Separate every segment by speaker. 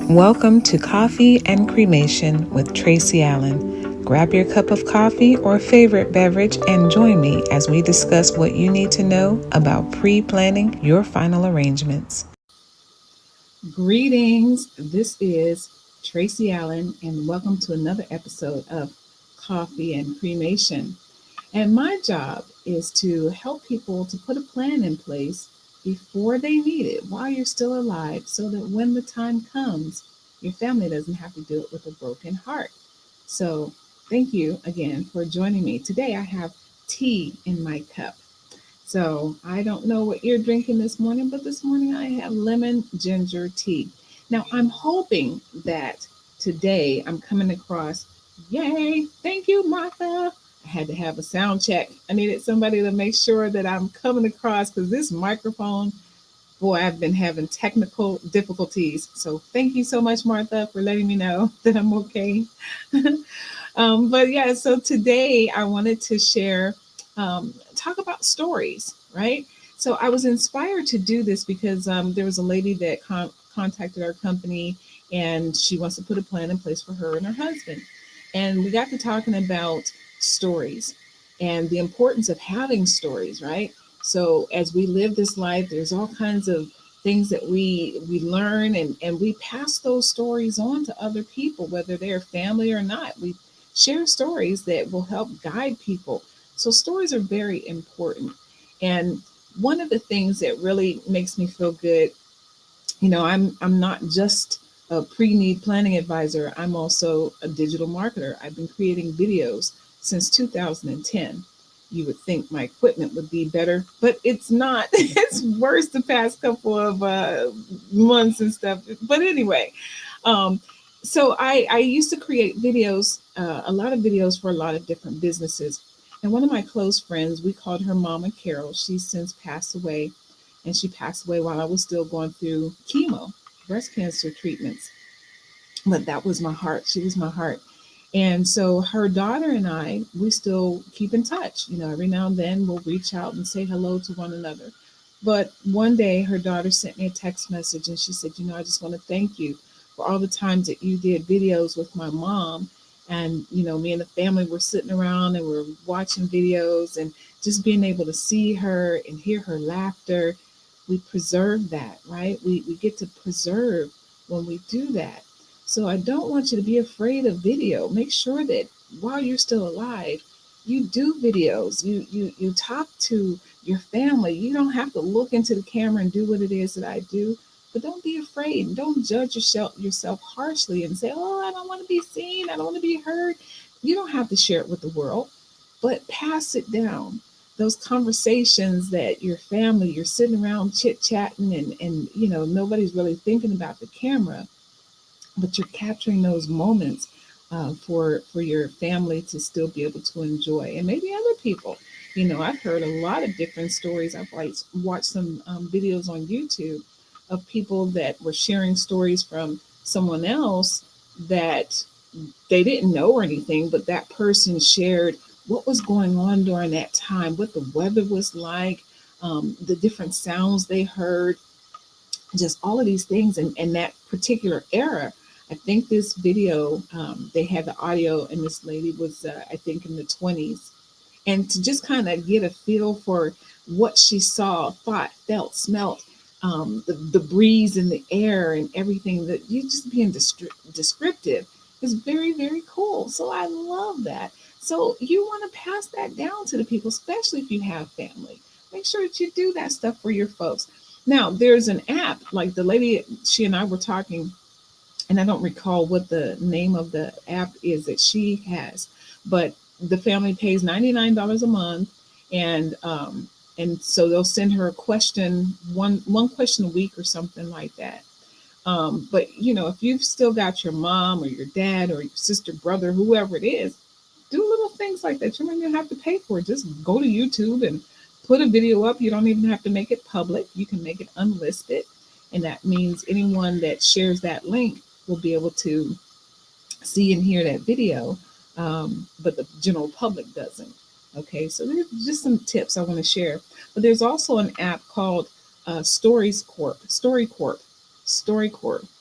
Speaker 1: Welcome to Coffee and Cremation with Tracy Allen. Grab your cup of coffee or favorite beverage and join me as we discuss what you need to know about pre-planning your final arrangements. Greetings. This is Tracy Allen, and welcome to another episode of Coffee and Cremation. And my job is to help people to put a plan in place before they need it while you're still alive so that when the time comes, your family doesn't have to do it with a broken heart. So, thank you again for joining me. Today I have tea in my cup. So, I don't know what you're drinking this morning, but this morning I have lemon ginger tea. Now, I'm hoping that today I'm coming across, yay, thank you, Martha. I had to have a sound check. I needed somebody to make sure that I'm coming across because this microphone, boy, I've been having technical difficulties. So thank you so much, Martha, for letting me know that I'm okay. But yeah, so today I wanted to share, talk about stories, right? So I was inspired to do this because there was a lady that contacted our company and she wants to put a plan in place for her and her husband. And we got to talking about stories and the importance of having stories, right? So as we live this life, there's all kinds of things that we learn and we pass those stories on to other people, whether they're family or not. We share stories that will help guide people. So stories are very important. And one of the things that really makes me feel good, I'm not just a pre-need planning advisor. I'm also a digital marketer. I've been creating videos since 2010. You would think my equipment would be better, but it's not. It's worse the past couple of months and stuff. But anyway, um, so I used to create videos, a lot of videos for a lot of different businesses. And one of my close friends, we called her Mama Carol. She's since passed away, and she passed away while I was still going through chemo, breast cancer treatments. But that was my heart. She was my heart. And so her daughter and I, we still keep in touch. Every now and then we'll reach out and say hello to one another. But one day her daughter sent me a text message and she said, I just want to thank you for all the times that you did videos with my mom. And, me and the family were sitting around and we're watching videos and just being able to see her and hear her laughter. We preserve that, right? We get to preserve when we do that. So I don't want you to be afraid of video. Make sure that while you're still alive, you do videos. You talk to your family. You don't have to look into the camera and do what it is that I do, but don't be afraid. Don't judge yourself harshly and say, "Oh, I don't want to be seen. I don't want to be heard." You don't have to share it with the world, but pass it down. Those conversations that your family, you're sitting around chit chatting and nobody's really thinking about the camera, but you're capturing those moments for your family to still be able to enjoy, and maybe other people. I've heard a lot of different stories. I've watched some videos on YouTube of people that were sharing stories from someone else that they didn't know or anything, but that person shared what was going on during that time, what the weather was like, the different sounds they heard, just all of these things in that particular era. I think this video, they had the audio, and this lady was, I think, in the 20s. And to just kind of get a feel for what she saw, thought, felt, smelt, the breeze in the air and everything, that you just being descriptive is very, very cool. So I love that. So you want to pass that down to the people, especially if you have family. Make sure that you do that stuff for your folks. Now, there's an app, like the lady, she and I were talking, and I don't recall what the name of the app is that she has, but the family pays $99 a month, and so they'll send her a question, one question a week or something like that. But if you've still got your mom or your dad or your sister, brother, whoever it is, do little things like that. You don't even have to pay for it. Just go to YouTube and put a video up. You don't even have to make it public. You can make it unlisted. And that means anyone that shares that link will be able to see and hear that video, but the general public doesn't. Okay, so there's just some tips I want to share. But there's also an app called StoryCorp.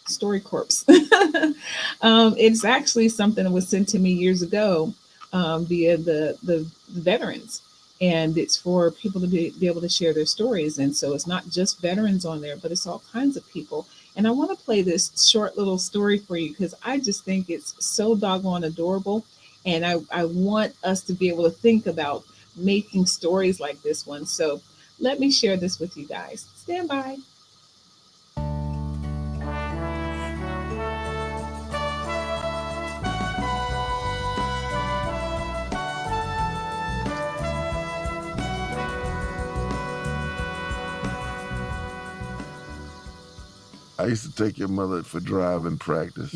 Speaker 1: Story Corpse. It's actually something that was sent to me years ago via the veterans. And it's for people to be able to share their stories. And so it's not just veterans on there, but it's all kinds of people. And I want to play this short little story for you because I just think it's so doggone adorable. And I want us to be able to think about making stories like this one. So let me share this with you guys. Stand by.
Speaker 2: I used to take your mother for driving practice.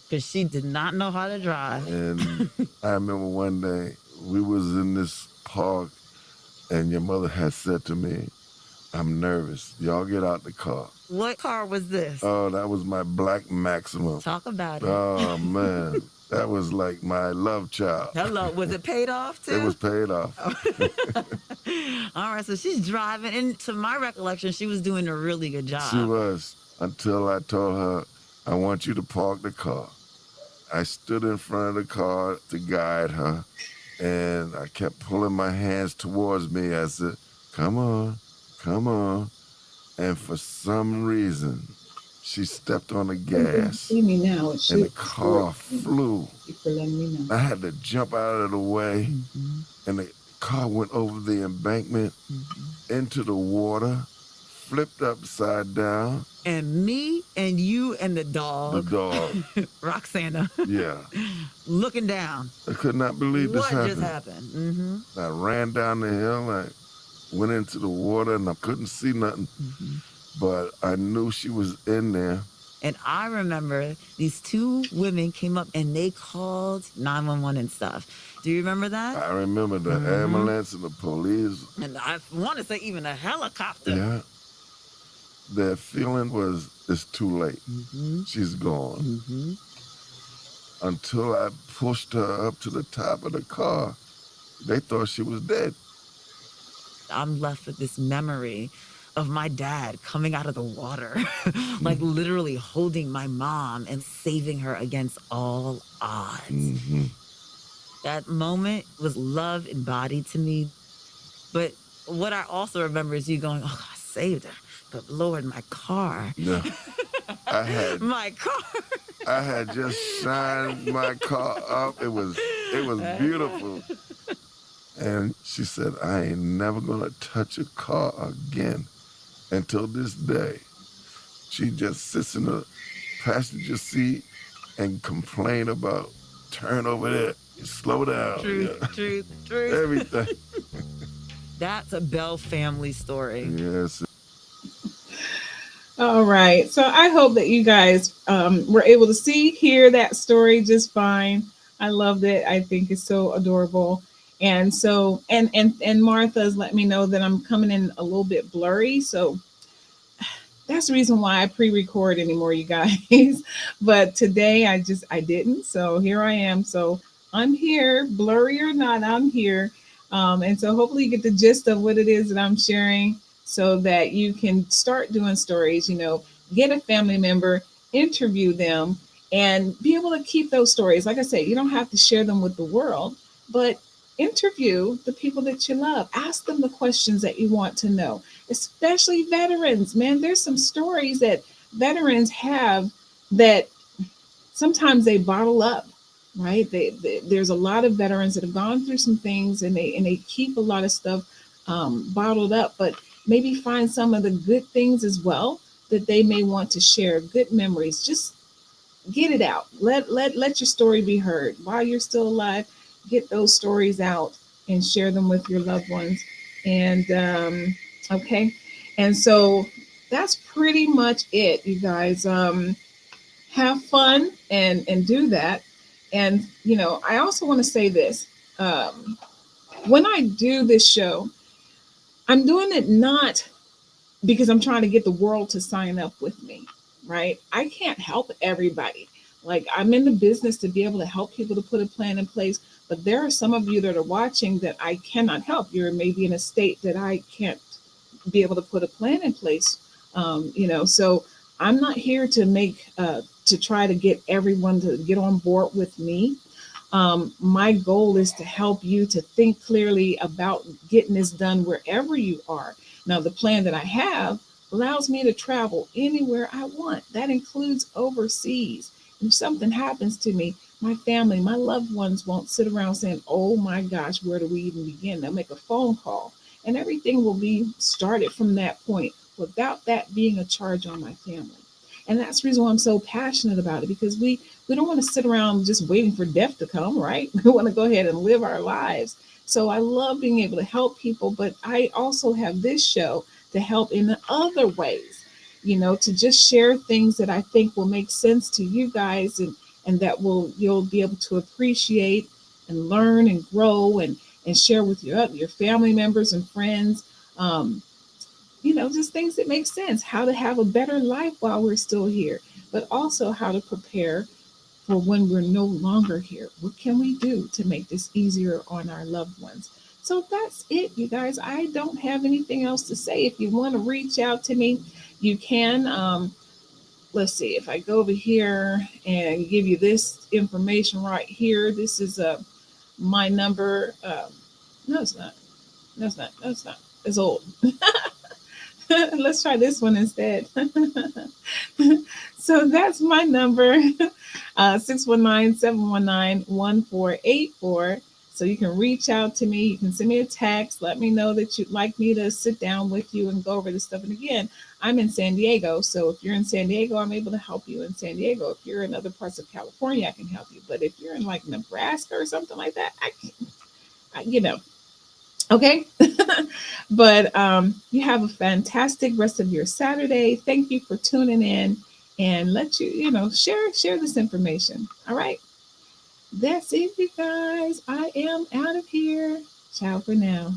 Speaker 3: Because she did not know how to drive.
Speaker 2: And I remember one day we was in this park and your mother had said to me, I'm nervous. Y'all get out the car.
Speaker 3: What car was this?
Speaker 2: Oh, that was my black Maxima.
Speaker 3: Talk about it.
Speaker 2: Oh, man. That was like my love child.
Speaker 3: Hello. Was it paid off too?
Speaker 2: It was paid off.
Speaker 3: All right. So she's driving. And to my recollection, she was doing a really good job.
Speaker 2: She was. Until I told her, I want you to park the car. I stood in front of the car to guide her, and I kept pulling my hands towards me. I said, come on, come on. And for some reason, she stepped on the gas,
Speaker 1: See me now.
Speaker 2: and the car flew.
Speaker 1: Thank you for letting me know.
Speaker 2: I had to jump out of the way, and the car went over the embankment into the water, flipped upside down.
Speaker 3: And me and you and the dog.
Speaker 2: The dog.
Speaker 3: Roxana.
Speaker 2: Yeah.
Speaker 3: Looking down.
Speaker 2: I could not believe this happened.
Speaker 3: What just happened?
Speaker 2: I ran down the hill. I went into the water and I couldn't see nothing. But I knew she was in there.
Speaker 3: And I remember these two women came up and they called 911 and stuff. Do you remember that?
Speaker 2: I remember the ambulance and the police.
Speaker 3: And I want to say even a helicopter.
Speaker 2: Yeah. Their feeling was, it's too late. She's gone. Until I pushed her up to the top of the car, they thought she was dead.
Speaker 3: I'm left with this memory of my dad coming out of the water, like literally holding my mom and saving her against all odds. That moment was love embodied to me. But what I also remember is you going, oh, I saved her. But Lord, my car.
Speaker 2: Yeah.
Speaker 3: My car.
Speaker 2: I had just shined my car up. It was beautiful. And she said, I ain't never gonna touch a car again. Until this day. She just sits in the passenger seat and complain about, turn over there, slow down.
Speaker 3: Truth.
Speaker 2: Everything.
Speaker 3: That's a Bell family story.
Speaker 2: Yes.
Speaker 1: All right. So I hope that you guys were able to hear that story just fine. I loved it. I think it's so adorable. And so, and Martha's let me know that I'm coming in a little bit blurry. So that's the reason why I pre-record anymore, you guys. But today I didn't. So here I am. So I'm here, blurry or not, I'm here. And so hopefully you get the gist of what it is that I'm sharing so that you can start doing stories, get a family member, interview them, and be able to keep those stories. Like I say, you don't have to share them with the world, but interview the people that you love. Ask them the questions that you want to know, especially veterans. Man, there's some stories that veterans have that sometimes they bottle up, right? There's a lot of veterans that have gone through some things and they keep a lot of stuff bottled up, but maybe find some of the good things as well that they may want to share, good memories. Just get it out. Let your story be heard while you're still alive. Get those stories out and share them with your loved ones. And okay. And so that's pretty much it, you guys. Have fun and do that. And, I also want to say this. When I do this show, I'm doing it not because I'm trying to get the world to sign up with me, right? I can't help everybody. Like, I'm in the business to be able to help people to put a plan in place. But there are some of you that are watching that I cannot help. You're maybe in a state that I can't be able to put a plan in place. So I'm not here to to try to get everyone to get on board with me. My goal is to help you to think clearly about getting this done wherever you are. Now, the plan that I have allows me to travel anywhere I want. That includes overseas. If something happens to me, my family, my loved ones won't sit around saying, oh my gosh, where do we even begin? They'll make a phone call and everything will be started from that point without that being a charge on my family. And that's the reason why I'm so passionate about it, because we don't want to sit around just waiting for death to come, right? We want to go ahead and live our lives. So I love being able to help people, but I also have this show to help in other ways, to just share things that I think will make sense to you guys, and that will you'll be able to appreciate and learn and grow and share with your family members and friends. Um, just things that make sense, how to have a better life while we're still here, but also how to prepare for when we're no longer here. What can we do to make this easier on our loved ones? So that's it, you guys. I don't have anything else to say. If you want to reach out to me, you can. Let's see, if I go over here and give you this information right here, this is my number. No, it's not. No, it's not. No, it's not. It's old. Let's try this one instead. So that's my number, 619-719-1484. So you can reach out to me. You can send me a text. Let me know that you'd like me to sit down with you and go over this stuff. And again, I'm in San Diego. So if you're in San Diego, I'm able to help you in San Diego. If you're in other parts of California, I can help you. But if you're in like Nebraska or something like that, I can't, okay. But you have a fantastic rest of your Saturday. Thank you for tuning in, and let share this information. All right, that's it, you guys. I am out of here. Ciao for now.